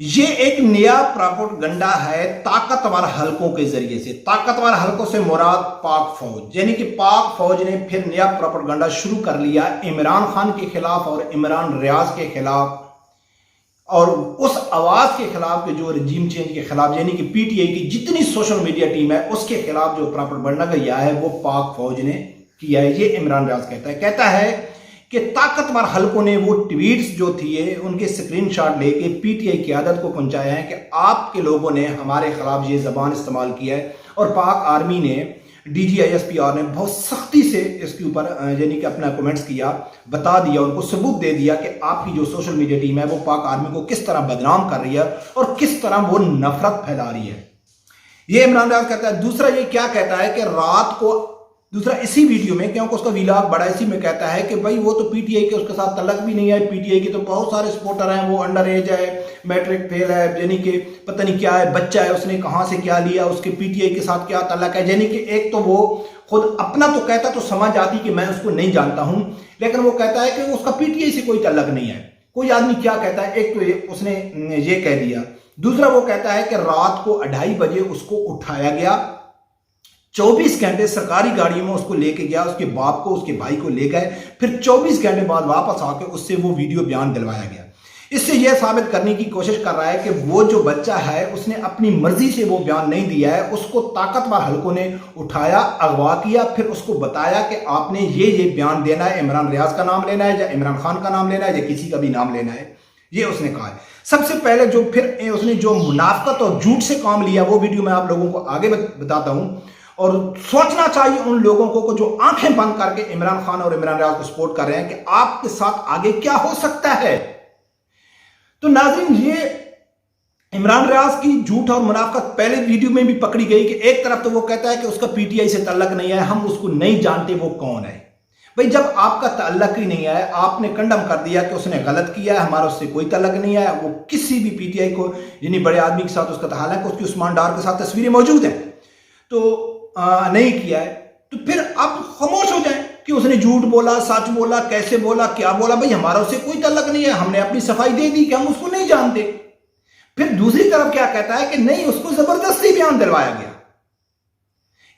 یہ ایک نیا پراپوگنڈا ہے طاقتور حلقوں کے ذریعے سے. طاقتور حلقوں سے مراد پاک فوج، یعنی کہ پاک فوج نے پھر نیا پراپوگنڈا شروع کر لیا عمران خان کے خلاف اور عمران ریاض کے خلاف اور اس آواز کے خلاف کہ جو رجیم چینج کے خلاف، یعنی کہ پی ٹی آئی کی جتنی سوشل میڈیا ٹیم ہے اس کے خلاف جو پراپوگنڈا کیا ہے وہ پاک فوج نے کیا ہے. یہ عمران ریاض کہتا ہے کہ طاقتور حلقوں نے وہ ٹویٹس جو تھے ان کے سکرین شاٹ لے کے پی ٹی آئی قیادت کو پہنچایا ہے کہ آپ کے لوگوں نے ہمارے خلاف یہ زبان استعمال کیا ہے. اور Pak army D G I S P R آر نے بہت سختی سے اس کے اوپر یعنی کہ اپنا کومنٹس کیا، بتا دیا، ان کو ثبوت دے دیا کہ آپ کی جو سوشل میڈیا ٹیم ہے وہ پاک آرمی کو کس طرح بدنام کر رہی ہے اور کس طرح وہ نفرت پھیلا رہی ہے. یہ عمران ریاض کہتا ہے. دوسرا یہ کیا کہتا ہے کہ رات کو اسی ویڈیو میں، کیونکہ اس کا ویلاگ بڑا، اسی میں کہتا ہے کہ بھائی وہ تو پی ٹی آئی کے اس کے ساتھ تعلق بھی نہیں ہے، پی ٹی آئی کے تو بہت سارے سپورٹر ہیں، وہ انڈر ایج ہے، میٹرک فیل ہے، یعنی کہ پتہ نہیں کیا ہے، بچہ ہے، اس نے کہاں سے کیا لیا، اس کے پی ٹی آئی کے ساتھ کیا تعلق ہے. یعنی کہ ایک تو وہ خود اپنا تو کہتا تو سمجھ آتی کہ میں اس کو نہیں جانتا ہوں، لیکن وہ کہتا ہے کہ اس کا پی ٹی آئی سے کوئی تعلق نہیں ہے. کوئی آدمی کیا کہتا ہے، ایک تو اس نے یہ کہہ دیا. دوسرا وہ کہتا ہے کہ رات کو 2:30 بجے اس کو اٹھایا گیا، 24 گھنٹے سرکاری گاڑیوں میں اس کو لے کے گیا، اس کے باپ کو، اس کے بھائی کو لے گئے، پھر 24 گھنٹے بعد واپس آ کے اس سے وہ ویڈیو بیان دلوایا گیا. اس سے یہ ثابت کرنے کی کوشش کر رہا ہے کہ وہ جو بچہ ہے اس نے اپنی مرضی سے وہ بیان نہیں دیا ہے، اس کو طاقتور حلقوں نے اٹھایا، اغوا کیا، پھر اس کو بتایا کہ آپ نے یہ بیان دینا ہے، عمران ریاض کا نام لینا ہے یا عمران خان کا نام لینا ہے یا کسی کا بھی نام لینا ہے. یہ اس نے کہا ہے. سب سے پہلے جو پھر اس نے جو منافقت اور جھوٹ سے کام لیا وہ ویڈیو میں آپ لوگوں کو آگے بتاتا ہوں. اور سوچنا چاہیے ان لوگوں کو جو آنکھیں بند کر کے عمران خان اور عمران ریاض کو سپورٹ کر رہے ہیں کہ آپ کے ساتھ آگے کیا ہو سکتا ہے. تو ناظرین، یہ عمران ریاض کی جھوٹ اور منافقت پہلے ویڈیو میں بھی پکڑی گئی کہ ایک طرف تو وہ کہتا ہے کہ اس کا پی ٹی آئی سے تعلق نہیں ہے، ہم اس کو نہیں جانتے وہ کون ہے. بھئی جب آپ کا تعلق ہی نہیں ہے، آپ نے کنڈم کر دیا کہ اس نے غلط کیا ہے، ہمارا اس سے کوئی تعلق نہیں ہے، وہ کسی بھی پی ٹی آئی کو یعنی بڑے آدمی کے ساتھ اس کا تعلق ہے، اس کی عثمان ڈار کے ساتھ تصویریں موجود ہیں، تو نہیں کیا ہے، تو پھر آپ خاموش ہو جائیں کہ اس نے جھوٹ بولا، سچ بولا، کیسے بولا، کیا بولا. بھئی ہمارا اس سے کوئی تعلق نہیں ہے، ہم نے اپنی صفائی دے دی کہ ہم اس کو نہیں جانتے. پھر دوسری طرف کیا کہتا ہے کہ نہیں، اس کو زبردستی بیان دلوایا گیا.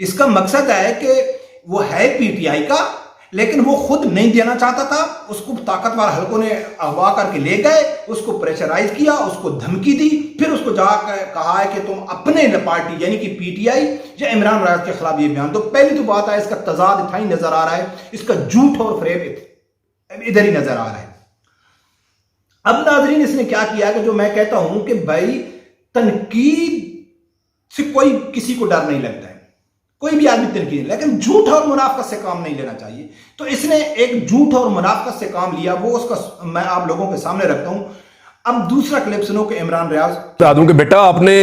اس کا مقصد ہے کہ وہ ہے پی ٹی آئی کا، لیکن وہ خود نہیں دینا چاہتا تھا، اس کو طاقتور حلقوں نے اغوا کر کے لے گئے، اس کو پریشرائز کیا، اس کو دھمکی دی، پھر اس کو جا کر کہا ہے کہ تم اپنے پارٹی یعنی کہ پی ٹی آئی یا عمران ریاض کے خلاف یہ بیان دو. پہلی تو بات ہے اس کا تضاد اتنا ہی نظر آ رہا ہے، اس کا جھوٹ اور فریب ادھر ہی نظر آ رہا ہے. اب ناظرین، اس نے کیا کیا کہ جو میں کہتا ہوں کہ بھائی تنقید سے کوئی کسی کو ڈر نہیں لگتا ہے، کوئی بھی آدمی تنقید، لیکن جھوٹ اور منافقت سے کام نہیں لینا چاہیے. تو اس نے ایک جھوٹ اور منافقت سے کام لیا، وہ اس کا میں آپ لوگوں کے سامنے رکھتا ہوں. اب دوسرا کلپ سنو کہ عمران ریاض بتا دوں کہ بیٹا آپ نے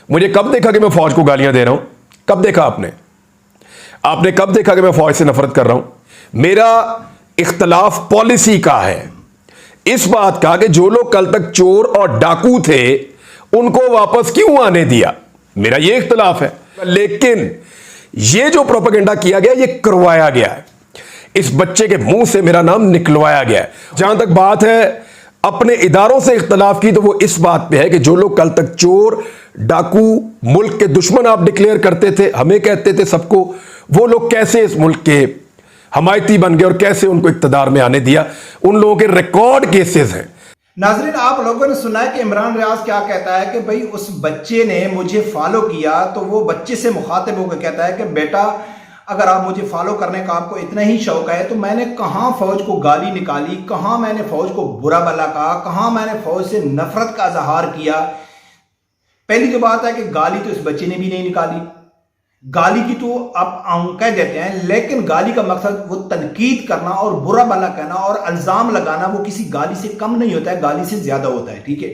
مجھے کب دیکھا کہ میں فوج کو گالیاں دے رہا ہوں؟ کب دیکھا آپ نے کب دیکھا کہ میں فوج سے نفرت کر رہا ہوں؟ میرا اختلاف پالیسی کا ہے، اس بات کا کہ جو لوگ کل تک چور اور ڈاکو تھے ان کو واپس کیوں آنے دیا، میرا یہ اختلاف ہے. لیکن یہ جو پروپیگنڈا کیا گیا، یہ کروایا گیا ہے، اس بچے کے منہ سے میرا نام نکلوایا گیا ہے. جہاں تک بات ہے اپنے اداروں سے اختلاف کی، تو وہ اس بات پہ ہے کہ جو لوگ کل تک چور ڈاکو ملک کے دشمن آپ ڈکلیئر کرتے تھے، ہمیں کہتے تھے سب کو، وہ لوگ کیسے اس ملک کے حمایتی بن گئے اور کیسے ان کو اقتدار میں آنے دیا. ان لوگوں کے ریکارڈ کیسز ہیں. ناظرین، آپ لوگوں نے سنا ہے کہ عمران ریاض کیا کہتا ہے کہ بھئی اس بچے نے مجھے فالو کیا، تو وہ بچے سے مخاطب ہو کے کہتا ہے کہ بیٹا اگر آپ مجھے فالو کرنے کا آپ کو اتنا ہی شوق ہے تو میں نے کہاں فوج کو گالی نکالی، کہاں میں نے فوج کو برا بھلا کہا، کہاں میں نے فوج سے نفرت کا اظہار کیا. پہلی جو بات ہے کہ گالی تو اس بچے نے بھی نہیں نکالی، گالی کی تو آپ کہہ دیتے ہیں، لیکن گالی کا مقصد وہ تنقید کرنا اور برا بھلا کہنا اور الزام لگانا وہ کسی گالی سے کم نہیں ہوتا ہے، گالی سے زیادہ ہوتا ہے. ٹھیک ہے،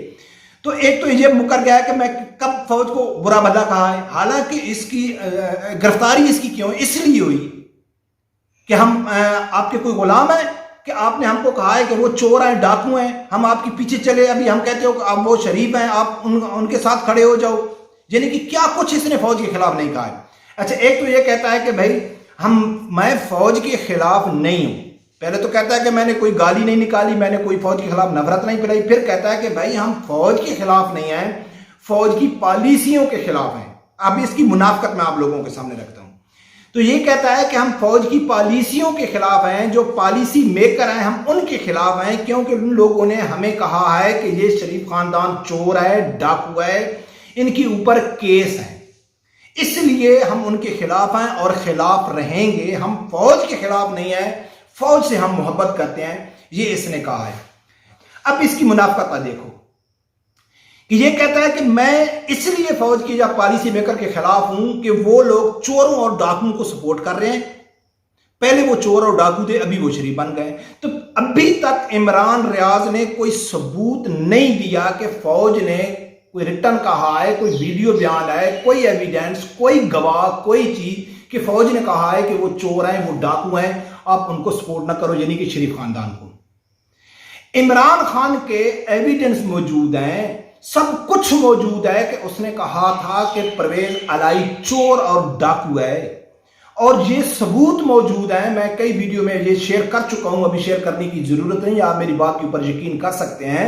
تو ایک تو یہ مکر گیا ہے کہ میں کب فوج کو برا بھلا کہا ہے، حالانکہ اس کی گرفتاری اس کی کیوں اس لیے ہوئی کہ ہم آپ کے کوئی غلام ہیں کہ آپ نے ہم کو کہا ہے کہ وہ چور ہیں، ڈاکو ہیں، ہم آپ کے پیچھے چلے، ابھی ہم کہتے ہو کہ آپ وہ شریف ہیں، آپ ان کے ساتھ کھڑے ہو جاؤ. یعنی کہ کیا کچھ اس نے فوج کے خلاف نہیں کہا ہے. اچھا، ایک تو یہ کہتا ہے کہ بھائی میں فوج کے خلاف نہیں ہوں، پہلے تو کہتا ہے کہ میں نے کوئی گالی نہیں نکالی، میں نے کوئی فوج کے خلاف نفرت نہیں پھیلائی، پھر کہتا ہے کہ بھائی ہم فوج کے خلاف نہیں ہیں، فوج کی پالیسیوں کے خلاف ہیں۔ اب اس کی منافقت میں آپ لوگوں کے سامنے رکھتا ہوں۔ تو یہ کہتا ہے کہ ہم فوج کی پالیسیوں کے خلاف ہیں، جو پالیسی میکر ہیں ہم ان کے خلاف ہیں، کیونکہ ان لوگوں نے ہمیں کہا ہے کہ یہ شریف خاندان چور ہے، ڈاکو ہے، ان کے اوپر کیس ہیں، اس لیے ہم ان کے خلاف ہیں اور خلاف رہیں گے۔ ہم فوج کے خلاف نہیں ہیں، فوج سے ہم محبت کرتے ہیں، یہ اس نے کہا ہے۔ اب اس کی منافقت دیکھو کہ یہ کہتا ہے کہ میں اس لیے فوج کی یا پالیسی میکر کے خلاف ہوں کہ وہ لوگ چوروں اور ڈاکوؤں کو سپورٹ کر رہے ہیں۔ پہلے وہ چور اور ڈاکو تھے، ابھی وہ شریف بن گئے۔ تو ابھی تک عمران ریاض نے کوئی ثبوت نہیں دیا کہ فوج نے کوئی ریٹن کہا ہے، کوئی ویڈیو بیان ہے، کوئی ایویڈنس، کوئی گواہ، کوئی چیز کہ فوج نے کہا ہے کہ وہ چور ہیں، وہ ڈاکو ہیں، آپ ان کو سپورٹ نہ کرو، یعنی کہ شریف خاندان کو۔ عمران خان کے ایویڈنس موجود ہیں، سب کچھ موجود ہے کہ اس نے کہا تھا کہ پرویز الائی چور اور ڈاکو ہے، اور یہ ثبوت موجود ہیں۔ میں کئی ویڈیو میں یہ شیئر کر چکا ہوں، ابھی شیئر کرنے کی ضرورت نہیں، آپ میری بات کے اوپر یقین کر سکتے ہیں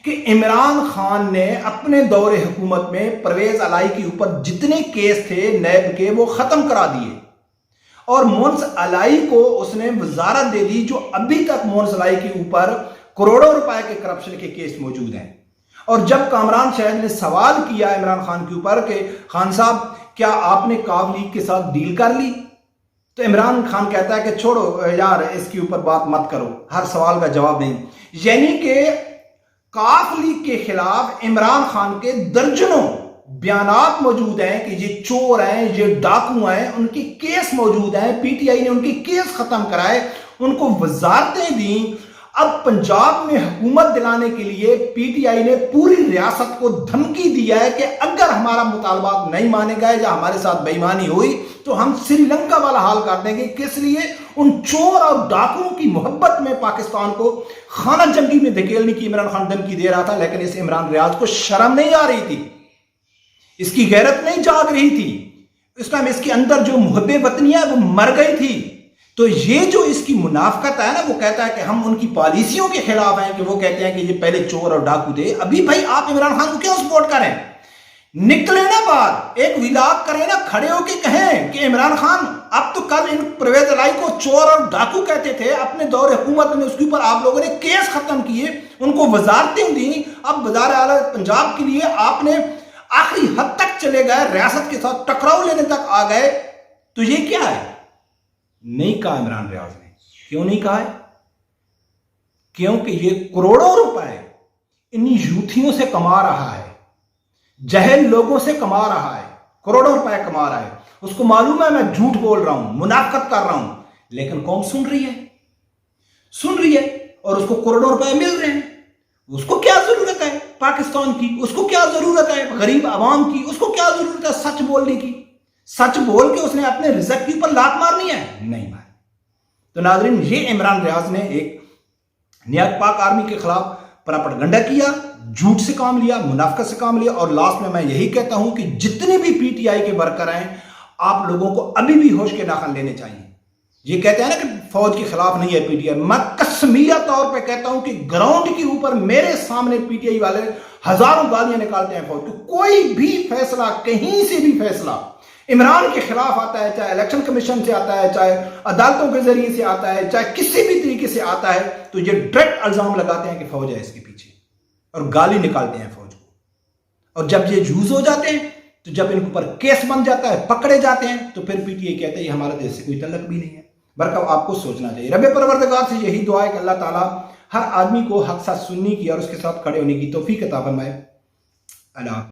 کہ عمران خان نے اپنے دور حکومت میں پرویز الائی کے اوپر جتنے کیس تھے نیب کے وہ ختم کرا دیے، اور مونس الائی کو اس نے وزارت دے دی، جو ابھی تک مونس الائی کے اوپر کروڑوں روپے کے کرپشن کے کیس موجود ہیں۔ اور جب کامران شاہد نے سوال کیا عمران خان کے اوپر کہ خان صاحب کیا آپ نے کاف لیگ کے ساتھ ڈیل کر لی، تو عمران خان کہتا ہے کہ چھوڑو یار اس کے اوپر بات مت کرو، ہر سوال کا جواب نہیں۔ یعنی کہ کاف لیگ کے خلاف عمران خان کے درجنوں بیانات موجود ہیں کہ یہ چور ہیں، یہ ڈاکو ہیں، ان کی کیس موجود ہیں، پی ٹی آئی نے ان کی کیس ختم کرائے، ان کو وزارتیں دیں۔ اب پنجاب میں حکومت دلانے کے لیے پی ٹی آئی نے پوری ریاست کو دھمکی دیا ہے کہ اگر ہمارا مطالبات نہیں مانے گئے یا ہمارے ساتھ بے ایمانی ہوئی تو ہم سری لنکا والا حال کر دیں گے۔ کس لیے؟ ان چور اور ڈاکوؤں کی محبت میں پاکستان کو خانہ جنگی میں دھکیلنے کی عمران خان دھمکی دے رہا تھا، لیکن اس عمران ریاض کو شرم نہیں آ رہی تھی، اس کی غیرت نہیں جاگ رہی تھی، اس ٹائم اس کے اندر جو محب وطنی ہے وہ مر گئی تھی۔ تو یہ جو اس کی منافقت ہے نا، وہ کہتا ہے کہ ہم ان کی پالیسیوں کے خلاف ہیں، کہ وہ کہتے ہیں کہ یہ پہلے چور اور ڈاکو تھے۔ ابھی بھائی آپ عمران خان کو کیوں سپورٹ کریں؟ نکلے نا باہر، ایک ولاگ کریں نا، کھڑے ہو کے کہیں کہ عمران خان اب تو کل ان پرویز الائی کو چور اور ڈاکو کہتے تھے، اپنے دور حکومت میں اس کے اوپر آپ لوگوں نے کیس ختم کیے، ان کو وزارتیں دیں، اب وزارت اعلیٰ پنجاب کے لیے آپ نے آخری حد تک چلے گئے، ریاست کے ساتھ ٹکراؤ لینے تک آ گئے۔ تو یہ کیا ہے؟ نہیں کہا عمران ریاض نے۔ کیوں نہیں کہا ہے؟ کیونکہ یہ کروڑوں روپے انہی یوتھیوں سے کما رہا ہے، جہل لوگوں سے کما رہا ہے، کروڑوں روپے کما رہا ہے۔ اس کو معلوم ہے میں جھوٹ بول رہا ہوں، منافقت کر رہا ہوں، لیکن قوم سن رہی ہے اور اس کو کروڑوں روپے مل رہے ہیں۔ اس کو کیا ضرورت ہے پاکستان کی؟ اس کو کیا ضرورت ہے غریب عوام کی؟ اس کو کیا ضرورت ہے سچ بولنے کی؟ سچ بول کے اس نے اپنے رزق کے اوپر لات مارنی ہے؟ نہیں مارنی۔ تو ناظرین، یہ عمران ریاض نے ایک نیک پاک آرمی کے خلاف پراپیگنڈا کیا، جھوٹ سے کام لیا، منافقت سے کام لیا، اور لاسٹ میں یہی کہتا ہوں کہ جتنے بھی پی ٹی آئی کے ورکر ہیں، آپ لوگوں کو ابھی بھی ہوش کے ناخن لینے چاہیے۔ یہ کہتے ہیں نا کہ فوج کے خلاف نہیں ہے پی ٹی آئی، میں قسمیہ طور پہ کہتا ہوں کہ گراؤنڈ کے اوپر میرے سامنے پی ٹی آئی والے ہزاروں گالیاں نکالتے ہیں فوج کو۔ کوئی بھی فیصلہ، کہیں سے بھی فیصلہ عمران کے خلاف آتا ہے، چاہے الیکشن کمیشن سے آتا ہے، چاہے عدالتوں کے ذریعے سے آتا ہے، چاہے کسی بھی طریقے سے آتا ہے، تو یہ ڈائریکٹ الزام لگاتے ہیں کہ فوج ہے اس کے پیچھے، اور گالی نکالتے ہیں فوج کو۔ اور جب یہ یوز ہو جاتے ہیں، تو جب ان کے اوپر کیس بن جاتا ہے، پکڑے جاتے ہیں، تو پھر پی ٹی آئی کہتے ہیں ہمارا دیش سے کوئی تعلق بھی نہیں ہے۔ برکہ آپ کو سوچنا چاہیے۔ رب پروردگار سے یہی دعا ہے کہ اللہ تعالیٰ ہر آدمی کو حق ساتھ سننے کی اور اس کے ساتھ کھڑے ہونے کی توفیق عطا فرمائے۔ اللہ